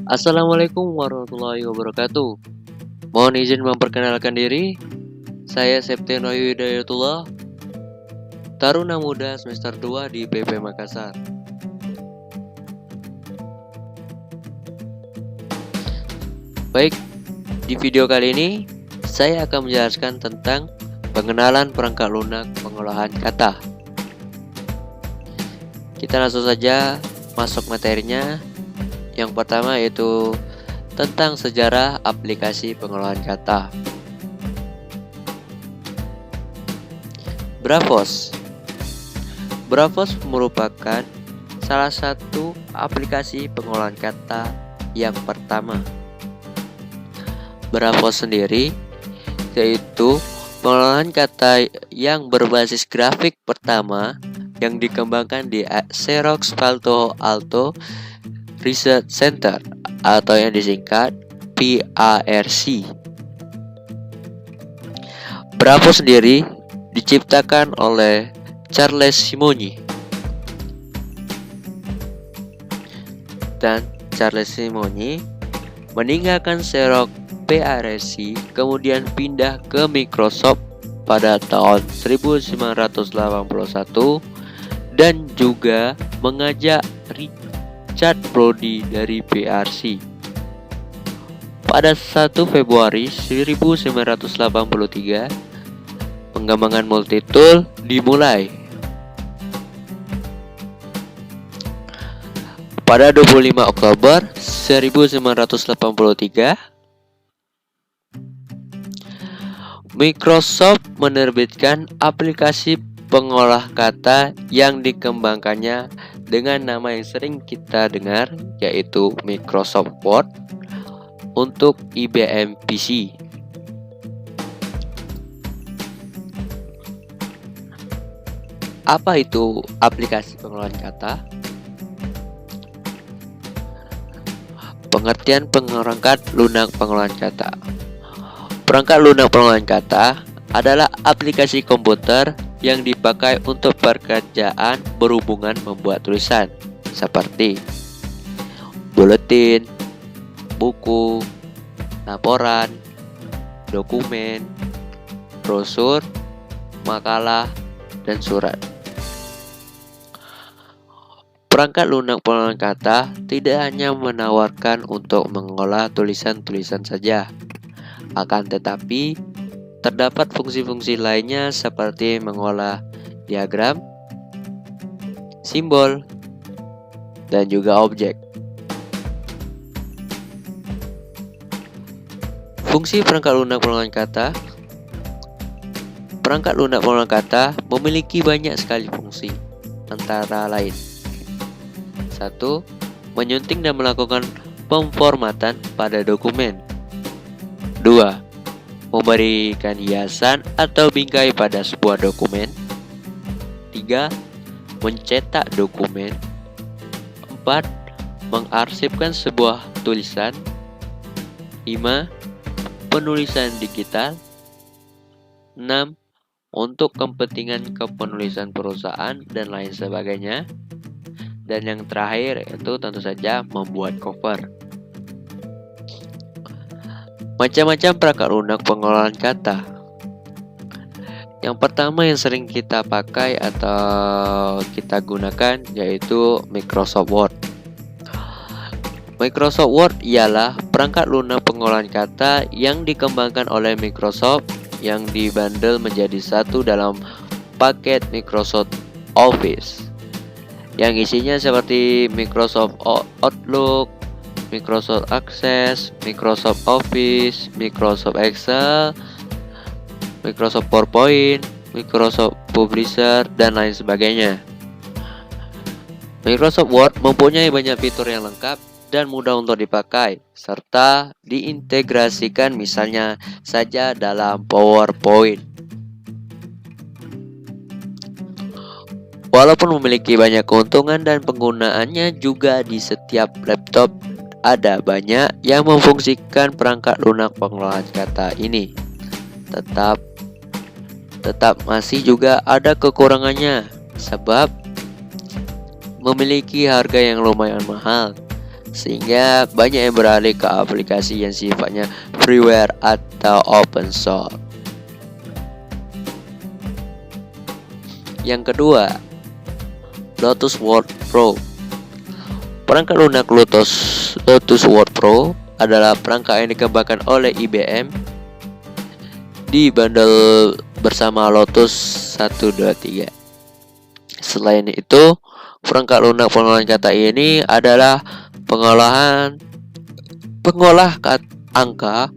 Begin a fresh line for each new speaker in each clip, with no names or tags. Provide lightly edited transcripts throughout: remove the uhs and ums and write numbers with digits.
Assalamualaikum warahmatullahi wabarakatuh. Mohon izin memperkenalkan diri. Saya Septiano Hidayatullah, Taruna Muda semester 2 di PP Makassar. Baik, di video kali ini saya akan menjelaskan tentang pengenalan perangkat lunak pengolahan kata. Kita langsung saja masuk materinya. Yang pertama yaitu tentang sejarah aplikasi pengolahan kata. Bravos merupakan salah satu aplikasi pengolahan kata yang pertama. Bravos sendiri yaitu pengolahan kata yang berbasis grafik pertama yang dikembangkan di Xerox Palo Alto Research Center atau yang disingkat PARC. Bravos sendiri diciptakan oleh Charles Simonyi, dan Charles Simonyi meninggalkan Xerox PARC kemudian pindah ke Microsoft pada tahun 1981 dan juga mengajak Richard Brody dari PARC. Pada 1 Februari 1983, pengembangan multitool dimulai. Pada 25 Oktober 1983, Microsoft menerbitkan aplikasi pengolah kata yang dikembangkannya dengan nama yang sering kita dengar, yaitu Microsoft Word untuk IBM PC. Apa itu aplikasi pengolahan kata? Pengertian perangkat lunak pengolahan kata. Perangkat lunak pengolahan kata adalah aplikasi komputer yang dipakai untuk pekerjaan berhubungan membuat tulisan seperti buletin, buku, laporan, dokumen, brosur, makalah, dan surat. Perangkat lunak pengolahan kata tidak hanya menawarkan untuk mengolah tulisan-tulisan saja, akan tetapi terdapat fungsi-fungsi lainnya seperti mengolah diagram, simbol, dan juga objek. Fungsi perangkat lunak pengolahan kata. Perangkat lunak pengolahan kata memiliki banyak sekali fungsi, antara lain: 1. Menyunting dan melakukan pemformatan pada dokumen. 2. Memberikan hiasan atau bingkai pada sebuah dokumen. 3. Mencetak dokumen. 4. Mengarsipkan sebuah tulisan. 5. Penulisan digital. 6. Untuk kepentingan kepenulisan perusahaan dan lain sebagainya. Dan yang terakhir itu tentu saja membuat cover. Macam-macam perangkat lunak pengolahan kata. Yang pertama yang sering kita pakai atau kita gunakan yaitu Microsoft Word. Microsoft Word ialah perangkat lunak pengolahan kata yang dikembangkan oleh Microsoft yang dibundle menjadi satu dalam paket Microsoft Office, yang isinya seperti Microsoft Outlook, Microsoft Access, Microsoft Office, Microsoft Excel, Microsoft PowerPoint, Microsoft Publisher, dan lain sebagainya. Microsoft Word mempunyai banyak fitur yang lengkap dan mudah untuk dipakai, serta diintegrasikan misalnya saja dalam PowerPoint. Walaupun memiliki banyak keuntungan dan penggunaannya juga di setiap laptop, ada banyak yang memfungsikan perangkat lunak pengolahan kata ini. Tetap masih juga ada kekurangannya, sebab memiliki harga yang lumayan mahal sehingga banyak yang beralih ke aplikasi yang sifatnya freeware atau open source. Yang kedua, Lotus Word Pro. Perangkat lunak Lotus Word Pro adalah perangkat yang dikembangkan oleh IBM dibundle bersama Lotus 123. Selain itu, perangkat lunak pengolahan kata ini adalah pengolah angka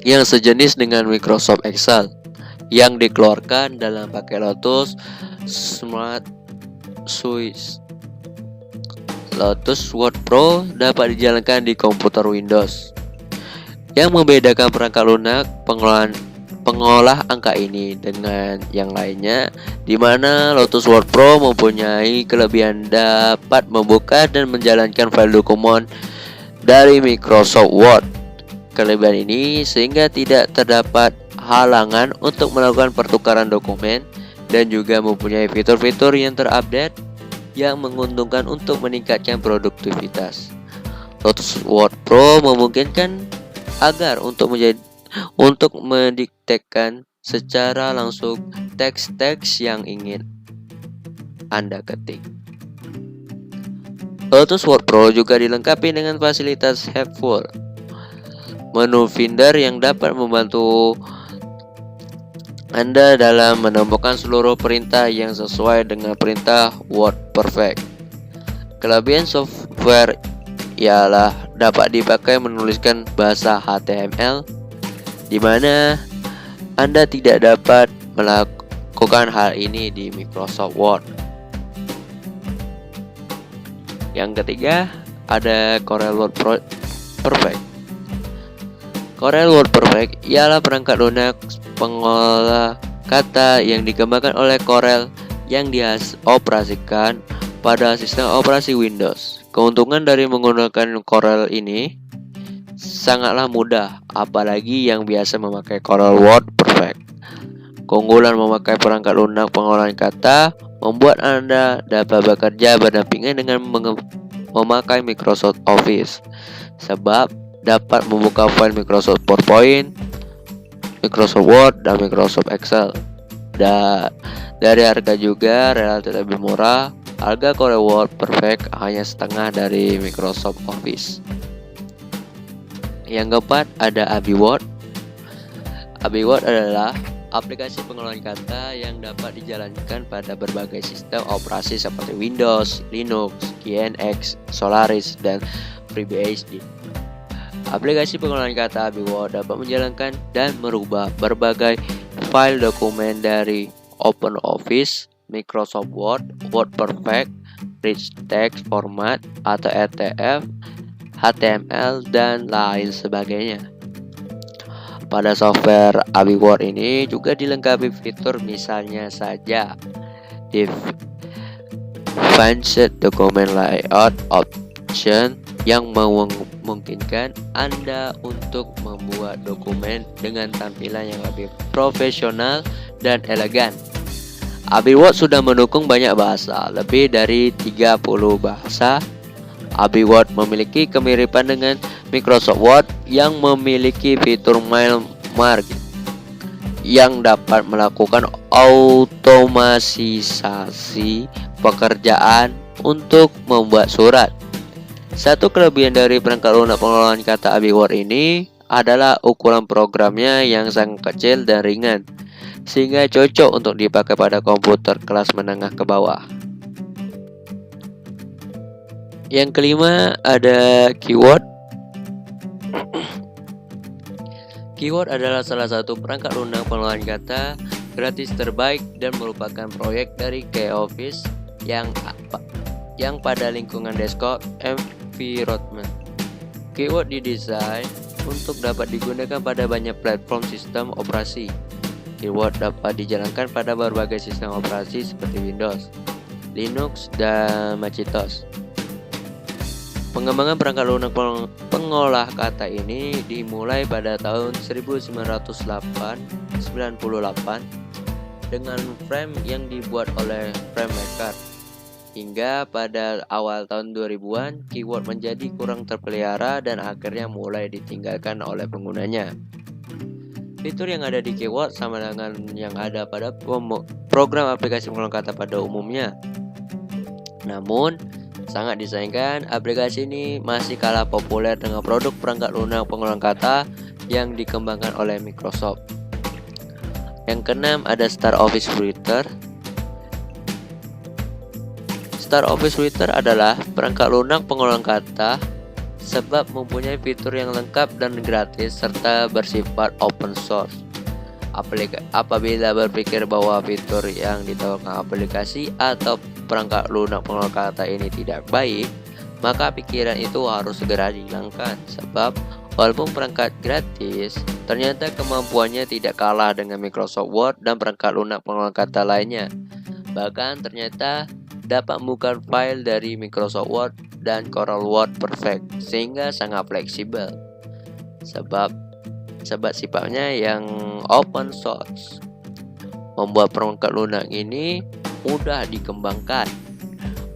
yang sejenis dengan Microsoft Excel yang dikeluarkan dalam paket Lotus Smart Suite. Lotus Word Pro dapat dijalankan di komputer Windows. Yang membedakan perangkat lunak pengolah angka ini dengan yang lainnya, di mana Lotus Word Pro mempunyai kelebihan dapat membuka dan menjalankan file dokumen dari Microsoft Word. Kelebihan ini sehingga tidak terdapat halangan untuk melakukan pertukaran dokumen dan juga mempunyai fitur-fitur yang terupdate yang menguntungkan untuk meningkatkan produktivitas. Lotus Word Pro memungkinkan agar untuk mendiktekan secara langsung teks-teks yang ingin Anda ketik. Lotus Word Pro juga dilengkapi dengan fasilitas Helpful, menu Finder yang dapat membantu Anda dalam menemukan seluruh perintah yang sesuai dengan perintah WordPerfect. Kelebihan software ialah dapat dipakai menuliskan bahasa HTML, di mana Anda tidak dapat melakukan hal ini di Microsoft Word. Yang ketiga, ada Corel Word Perfect. Corel Word Perfect ialah perangkat lunak pengolah kata yang dikembangkan oleh Corel yang dioperasikan pada sistem operasi Windows. Keuntungan dari menggunakan Corel ini sangatlah mudah, apalagi yang biasa memakai Corel Word Perfect. Keunggulan memakai perangkat lunak pengolahan kata membuat Anda dapat bekerja berdampingan dengan memakai Microsoft Office, sebab dapat membuka file Microsoft PowerPoint, Microsoft Word, dan Microsoft Excel. Dari harga juga relatif lebih murah. Harga Corel Word Perfect hanya setengah dari Microsoft Office. Yang keempat, ada AbiWord. AbiWord adalah aplikasi pengolahan kata yang dapat dijalankan pada berbagai sistem operasi seperti Windows, Linux, KNX, Solaris, dan FreeBSD. Aplikasi pengolahan kata AbiWord dapat menjalankan dan merubah berbagai file dokumen dari OpenOffice, Microsoft Word, WordPerfect, Rich Text Format atau RTF, HTML, dan lain sebagainya. Pada software AbiWord ini juga dilengkapi fitur misalnya saja Advanced Document Layout Option yang memungkinkan Anda untuk membuat dokumen dengan tampilan yang lebih profesional dan elegan. AbiWord sudah mendukung banyak bahasa, lebih dari 30 bahasa. AbiWord memiliki kemiripan dengan Microsoft Word yang memiliki fitur mail mark yang dapat melakukan otomatisasi pekerjaan untuk membuat surat. Satu kelebihan dari perangkat lunak pengolahan kata AbiWord ini adalah ukuran programnya yang sangat kecil dan ringan, sehingga cocok untuk dipakai pada komputer kelas menengah ke bawah. Yang kelima, ada Keyword. Keyword adalah salah satu perangkat lunak pengolahan kata gratis terbaik dan merupakan proyek dari Keyoffice yang pada lingkungan desktop environment. Keyword didesain untuk dapat digunakan pada banyak platform sistem operasi. Keyword dapat dijalankan pada berbagai sistem operasi seperti Windows, Linux, dan Macintosh. Pengembangan perangkat lunak pengolah kata ini dimulai pada tahun 1998 dengan frame yang dibuat oleh FrameMaker. Hingga pada awal tahun 2000-an, keyword menjadi kurang terpelihara dan akhirnya mulai ditinggalkan oleh penggunanya. Fitur yang ada di keyword sama dengan yang ada pada program aplikasi pengulang kata pada umumnya. Namun, sangat disayangkan aplikasi ini masih kalah populer dengan produk perangkat lunak pengulang kata yang dikembangkan oleh Microsoft. Yang keenam ada Star Office Writer. Star Office Writer adalah perangkat lunak pengulang kata sebab mempunyai fitur yang lengkap dan gratis serta bersifat open source. Apabila berpikir bahwa fitur yang ditawarkan aplikasi atau perangkat lunak pengulang kata ini tidak baik, maka pikiran itu harus segera dihilangkan sebab walaupun perangkat gratis, ternyata kemampuannya tidak kalah dengan Microsoft Word dan perangkat lunak pengulang kata lainnya. Bahkan ternyata dapat membuka file dari Microsoft Word dan Corel Word Perfect sehingga sangat fleksibel sebab sifatnya yang open source. Membuat perangkat lunak ini mudah dikembangkan.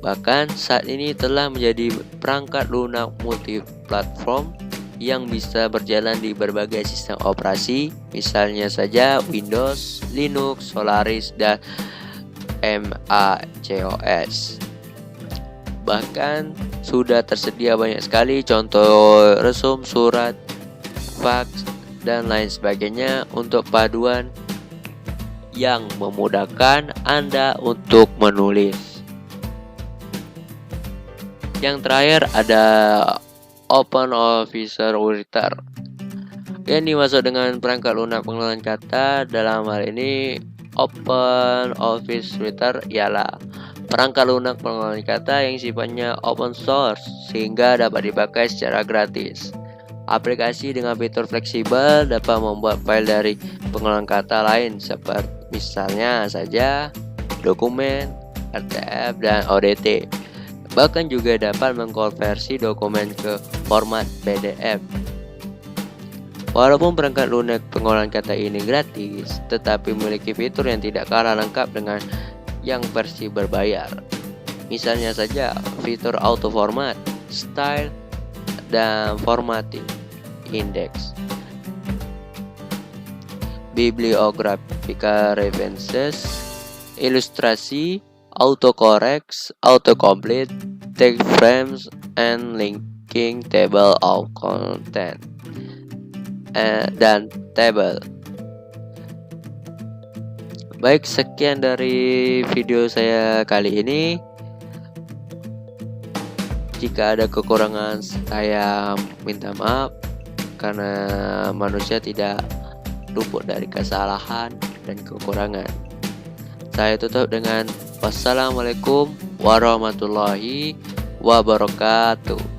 Bahkan saat ini telah menjadi perangkat lunak multi-platform yang bisa berjalan di berbagai sistem operasi, misalnya saja Windows, Linux, Solaris, dan macOS. Bahkan sudah tersedia banyak sekali contoh resume, surat, fax, dan lain sebagainya untuk paduan yang memudahkan Anda untuk menulis. Yang terakhir ada Open Office Writer yang dimaksud dengan perangkat lunak pengenalan kata. Dalam hal ini Open Office Writer ialah perangkat lunak pengenalan kata yang sifatnya open source sehingga dapat dipakai secara gratis. Aplikasi dengan fitur fleksibel dapat membuat file dari pengenalan kata lain seperti misalnya saja dokumen, RTF, dan ODT. Bahkan juga dapat mengkonversi dokumen ke format PDF. Walaupun perangkat lunak pengolahan kata ini gratis, tetapi memiliki fitur yang tidak kalah lengkap dengan yang versi berbayar. Misalnya saja fitur auto format, style, dan formatting index, bibliographical references, ilustrasi, autocorrect, autocomplete, text frames, and linking table of content dan table. Baik, sekian dari video saya kali ini. Jika ada kekurangan, saya minta maaf karena manusia tidak luput dari kesalahan dan kekurangan. Saya tutup dengan wassalamualaikum warahmatullahi wabarakatuh.